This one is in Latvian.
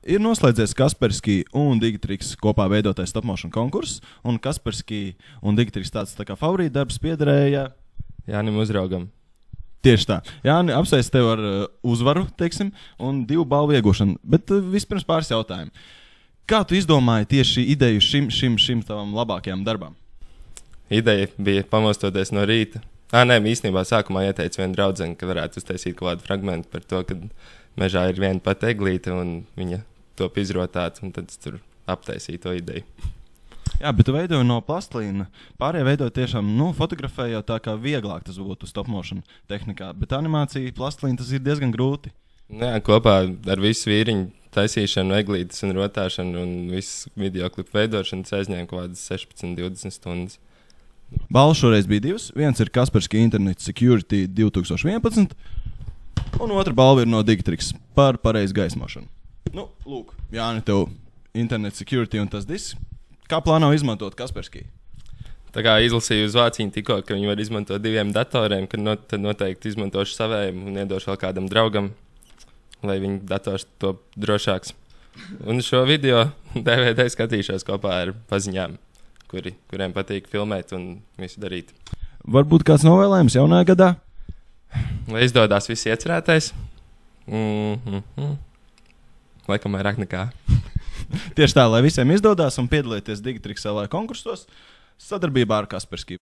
Ir noslēdzies Kaspersky un Digitrix kopā veidotais stopmotion konkurss, un Kaspersky un Digitrix tāds tā kā favorīta darbs piederēja Jānim Uzraugam. Tieši tā. Jāni, apsveic tev ar uzvaru, teiksim, un 2 balvu iegūšanu. Bet vispirms pāris jautājumu. Kā tu izdomāji tieši ideju šim tavam labākajam darbam? Ideja bija pamostoties no rīta. Nē, īstenībā sākumā ieteica viena draudzene, ka varētu uztaisīt kaut kādu fragmentu par to, ka mežā ir viena pat eglīte un viņa top izrotāts, un tad es tur aptaisīju to ideju. Jā, bet tu veidoji no plastlīna. Pārējie veidoji tiešām, fotografēji jau tā kā vieglāk tas būtu stop motion tehnikā, bet animācija plastlīna tas ir diezgan grūti. Jā, kopā ar visu vīriņu taisīšanu, eglītes un rotāšanu un visu videoklipu veidošanu tas aizņēma kaut kādas 16-20 stundas. Balvas šoreiz bija 2. Viens ir Kaspersky Internet Security 2011, un otra balva ir no Digitrix par pareizu gaismošanu. Lūk, Jāni, tev Internet Security un tas disks. Kā plāno izmantot Kaspersky? Tā kā izlasīju uz vāciņu tikko, ka viņi var izmantot 2 datoriem, tad noteikti izmantošu savējiem un iedošu vēl kādam draugam, lai viņa dators to drošāks. Un šo video DVD skatīšos kopā ar paziņām, kuriem patīk filmēt un visu darīt. Varbūt kāds novēlējums jaunajā gadā? Lai izdodas viss iecerētais. Laikam vairāk nekā. Tieši tā, lai visiem izdodas un piedalieties Digitrix LA konkursos sadarbībā ar Kaspersky.